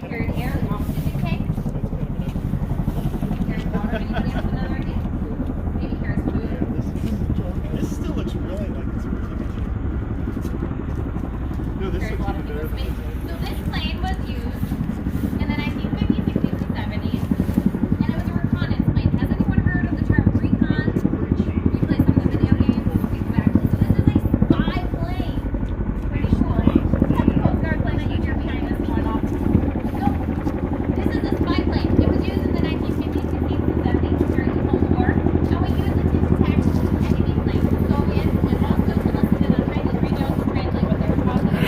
Here and here, oxygen tank. Here's water. Anybody have another idea? Maybe here's food. This still looks really like it's no, this There's a looks lot of even better people's than space. So this plane was used in the 1950s, 60s, and 70s, and it was a reconnaissance plane. Has anyone heard of the term recon? We play some of the video games. Exactly. So this is a spy plane. Pretty cool. That's a Coast Guard plane that you hear behind us going off. So this is a spy plane. It was used in the 1950s, 60s, and 70s during the Cold War, and we used it to detect enemy planes, Soviets, and also to listen to the Chinese radios to translate what they were talking about.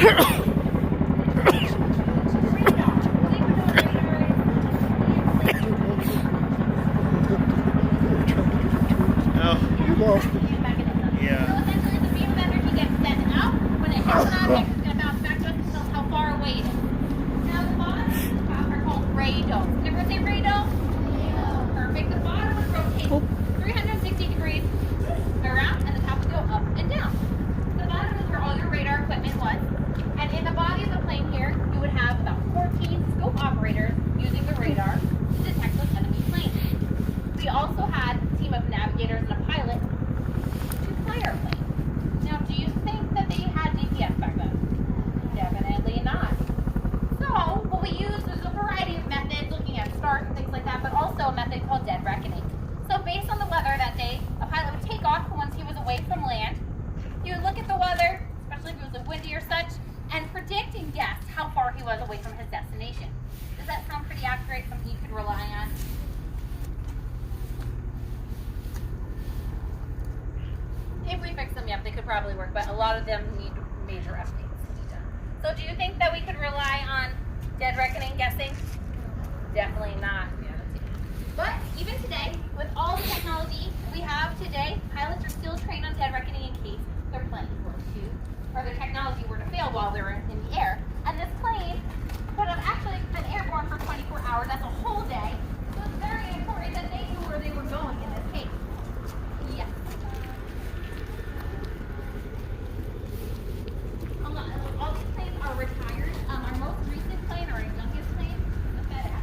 Yeah. So essentially the beam of energy gets sent out. When it hits an object, it's going to bounce back to us and tell us how far away it is. Now the bottom and the top are called radomes. Can everyone say radome? Perfect. The bottom would rotate 360 degrees around and the top would go up and down. The bottom is where all your radar equipment was. And in the body of the plane here, you would have about 14 scope operators using the radar to detect those enemy planes. We also had a team of navigators and a pilot to fly our plane. Now, do you think that they had GPS back then? Definitely not. So, what we used was a variety of methods, looking at stars and things like that, but also a method called dead reckoning. So, based on the weather that day, a pilot would take off once he was away from land. He would look at the weather, especially if it was windy or such, and predict and guess how far he was away from his destination. Does that sound pretty accurate? Something you could rely on? If we fix them, yep, they could probably work, but a lot of them need major updates to be done. So do you think that we could rely on dead reckoning guessing? Definitely not. But even today, with all the technology we have today, pilots are still trained on dead reckoning in case their plane were to, or their technology were to fail while they were in the air. And this plane could have actually been airborne for 24 hours. That's a whole day. So it's very important that they knew where they were going in this case. Yes. All these planes are retired. Our most recent plane, or our youngest plane, is the FedEx.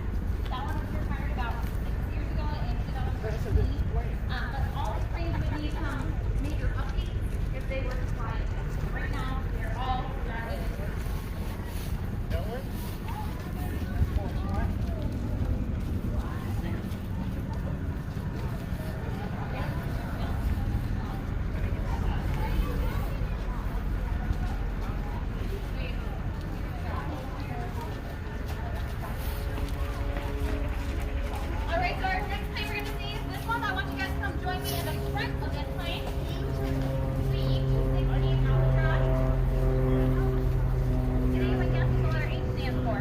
That one was retired about 6 years ago in 2013. But all these planes would need some major updates if they were to fly again. Right now, they're all running. That one? Alright, so our next plane we're going to see is this one. I want you guys to come join me in the front of this plane. C-260 Albatross. Can anyone guess what the letter H stands for?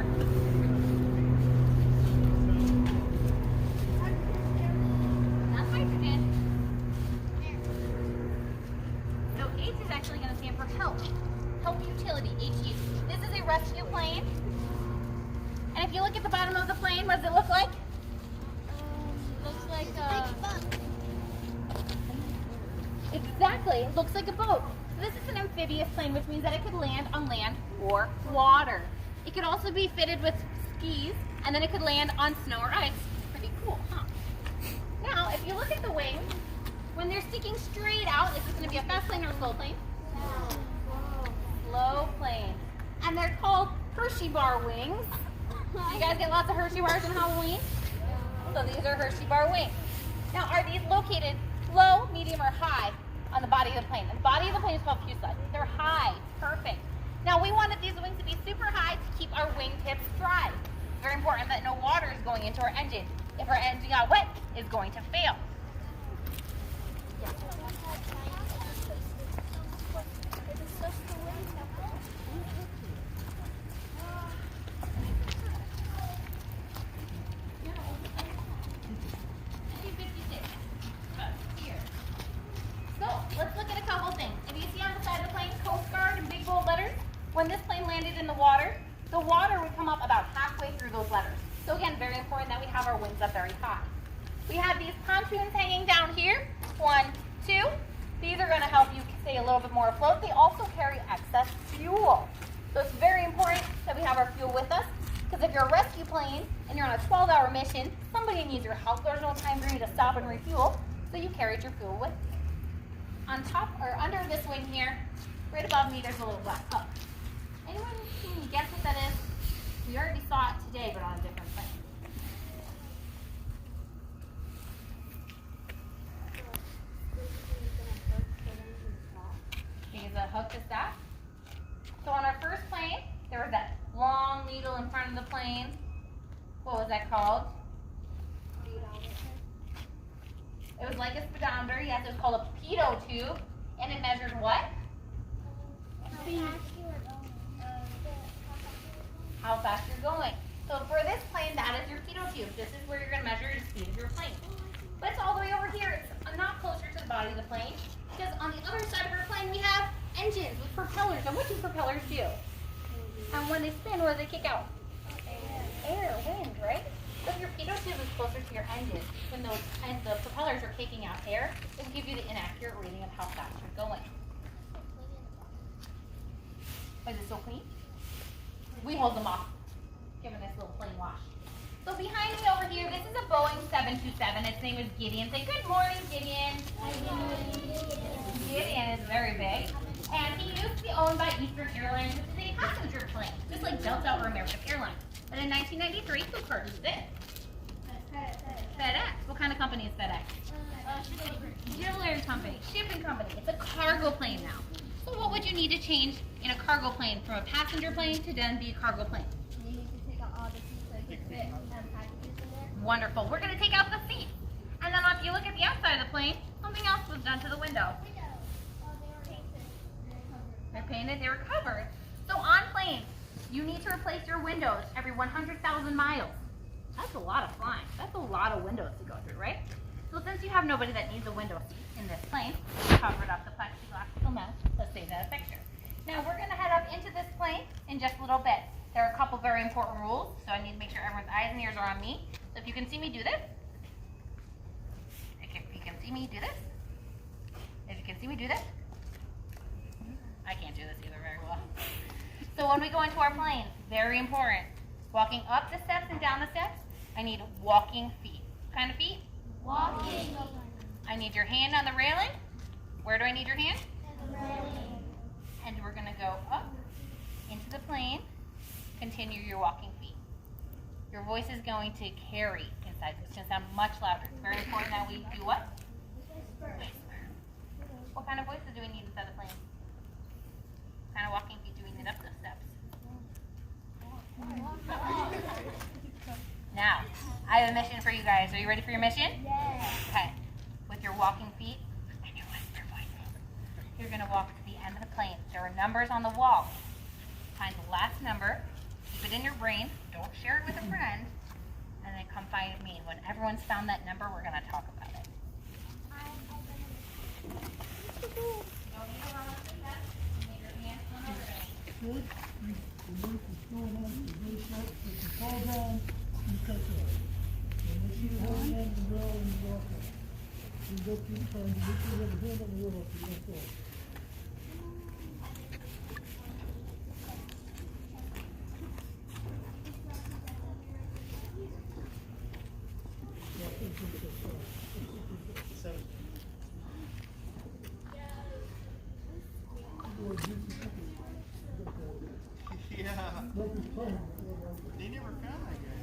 That's hydrogen. So H is actually going to stand for help. Help utility, HU. This is a rescue plane. And if you look at the bottom of the plane, what does it look like? Looks like exactly. It looks like a boat. So this is an amphibious plane, which means that it could land on land or water. It could also be fitted with skis, and then it could land on snow or ice. Pretty cool, huh? Now, if you look at the wings, when they're sticking straight out, is this going to be a fast plane or a slow plane? Slow plane. And they're called Hershey bar wings. You guys get lots of Hershey bars in Halloween? So these are Hershey bar wings. Now, are these located low, medium, or high on the body of the plane? And the body of the plane is called fuselage. They're high. Perfect. Now, we wanted these wings to be super high to keep our wingtips dry. Very important that no water is going into our engine. If our engine got wet, it's going to fail. Let's look at a couple things. If you see on the side of the plane, Coast Guard in big bold letters, when this plane landed in the water would come up about halfway through those letters. So again, very important that we have our wings up very high. We have these pontoons hanging down here. 1, 2. These are going to help you stay a little bit more afloat. They also carry excess fuel. So it's very important that we have our fuel with us. Because if you're a rescue plane and you're on a 12-hour mission, somebody needs your help. There's no time for you to stop and refuel, so you carried your fuel with you. On top or under this wing here, right above me, there's a little black hook. Anyone can guess what that is? We already saw it today, but on a different plane. Use a hook to stop. So on our first plane, there was that long needle in front of the plane. What was that called? It was like a speedometer. Yes, it was called a pitot tube. And it measured what? How fast you're going. So for this plane, that is your pitot tube. This is where you're going to measure the speed of your plane. But it's all the way over here. It's not closer to the body of the plane. Because on the other side of our plane, we have engines with propellers. And what do propellers do? And when they spin, what do they kick out? Air, wind, right? So if your pitot tube is closer to your engine, when the propellers are kicking out air, it will give you the inaccurate reading of how fast you're going. Is it so clean? We hold them off, give them this little plain wash. So behind me over here, this is a Boeing 727. Its name is Gideon. Say good morning, Gideon. Gideon is very big. And he used to be owned by Eastern Airlines, which is a passenger plane, just like Delta or American Airlines. But in 1993, who purchased it? FedEx. What kind of company is FedEx? Delivery company, shipping company. It's a cargo plane now. So what would you need to change in a cargo plane from a passenger plane to then be a cargo plane? You need to take out all the seats so you can fit packages in there. Wonderful. We're going to take out the seat. And then if you look at the outside of the plane, something else was done to the window. They're painted, they were covered. So on planes, you need to replace your windows every 100,000 miles. That's a lot of flying. That's a lot of windows to go through, right? So since you have nobody that needs a window seat in this plane, we covered up the plexiglass to match. Let's save that a picture. Now we're going to head up into this plane in just a little bit. There are a couple very important rules, so I need to make sure everyone's eyes and ears are on me. So if you can see me do this, if you can see me do this, if you can see me do this, I can't do this either very well. So when we go into our plane, very important. Walking up the steps and down the steps, I need walking feet. What kind of feet? Walking. I need your hand on the railing. Where do I need your hand? The railing. And we're going to go up into the plane. Continue your walking feet. Your voice is going to carry inside. It's going to sound much louder. It's very important that we do what? Whisper. What kind of voices do we need inside the plane? What kind of walking feet do we need up the steps? Now, I have a mission for you guys. Are you ready for your mission? Yes. Okay. With your walking feet and your whisper voices, you're going to walk to the end of the plane. There are numbers on the wall. Find the last number. Keep it in your brain. Don't share it with a friend. And then come find me. When everyone's found that number, we're going to talk about it. Don't need to run up the steps. You need your hands on the railing. Yeah. They never found that guy.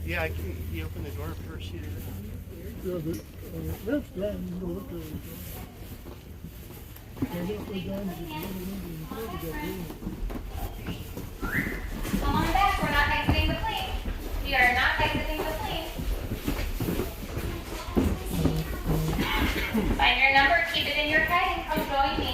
Yeah, he opened the door for she did. Yeah, but that's down, you go look at it. Come on back. We're not exiting the plane. We are not exiting the plane. Find your number, keep it in your head, and come join me.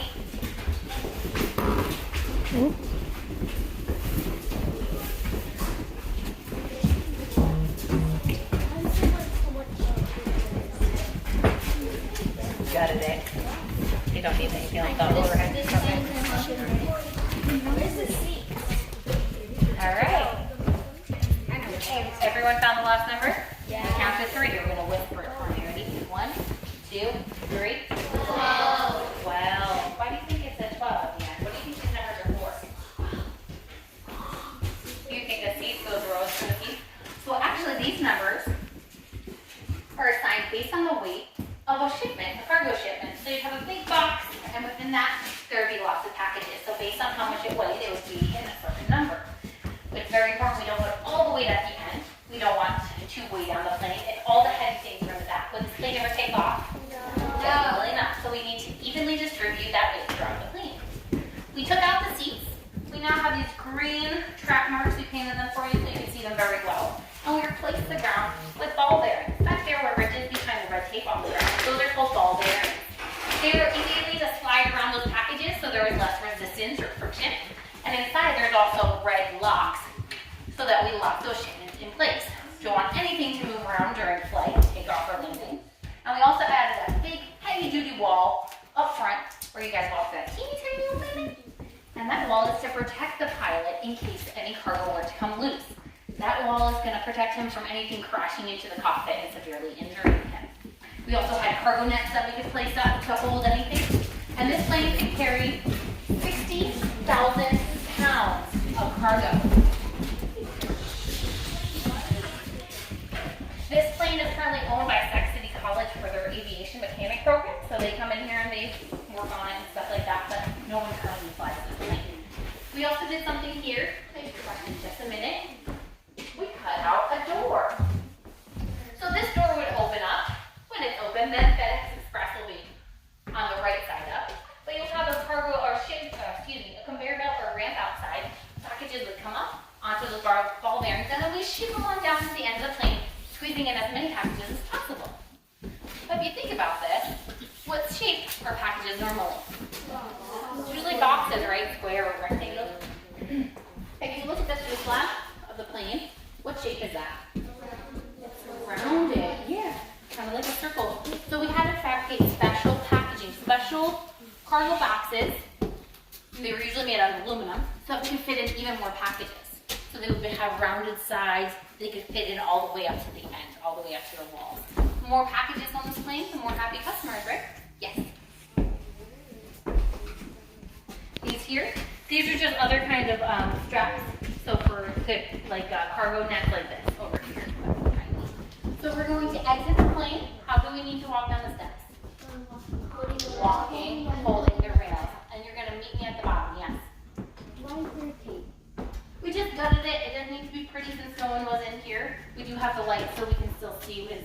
Got it, eh? You don't need anything else on overhead. Where's the seat? All right. Everyone found the last number? Yeah. Count to 3. You're going to whisper it for me. Ready? 1, 2, 3? 12. Why do you think it said 12 at the end? What do you think these numbers are for? Do you think the seats, those rows for the seats? So actually these numbers are assigned based on the weight of a shipment, a cargo shipment. So you have a big box, and within that, there would be lots of packages. So based on how much it weighed, it would be in a certain number. It's very important we don't put all the weight at the end. We don't want to weigh on the plane. And all the heavy things are in the back. Would this plane ever take off? No. Definitely not. So we need to evenly distribute that weight throughout the plane. We took out the seats. We now have these green track marks. We painted them for you so you can see them very well. And we replaced the ground with ball bearings. Back there where Rich is behind the red tape on the ground. Those are called ball bearings. They were easily to slide around those packages so there was less resistance or friction. And inside there's also red locks so that we lock those shipments in place. Don't want anything to move around during flight, takeoff or landing. And we also added a big heavy duty wall up front where you guys walk that teeny tiny little thing. And that wall is to protect the pilot in case any cargo were to come loose. That wall is going to protect him from anything crashing into the cockpit and severely injuring him. We also had cargo nets that we could place up to hold anything. And this plane can carry 60,000 pounds of cargo. This plane is currently owned by Sac City College for their aviation mechanic program. So they come in here and they work on it and stuff like that, but no one currently flies this plane. We also did something here. Thanks for watching just a minute. We cut out a door. So this door would open up. When it's open, then FedEx Express will be on the right side up. But you'll have a cargo or a conveyor belt or ramp outside. Packages would come up onto the ball bearings, and then we ship them on down to the end of the plane, squeezing in as many packages as possible. But if you think about this, what shape are packages normally? It's usually boxes, right? Square or rectangle. If you look at the fuselage of the plane, what shape is that? It's rounded, yeah, kind of like a circle. So we had to fabricate special packaging, special cargo boxes. They were usually made out of aluminum, so we could fit in even more packages. So they would have rounded sides. They could fit in all the way up to the end, all the way up to the walls. The more packages on this plane, the more happy customers, right? Yes. These here, these are just other kind of straps. So for good, like cargo nets like this over here. So we're going to exit the plane. How do we need to walk down the steps? Walking, holding the rails. And you're going to meet me at the bottom, yes. Why is there tape? We just gutted it. It doesn't need to be pretty since no one was in here. We do have the light so we can still see and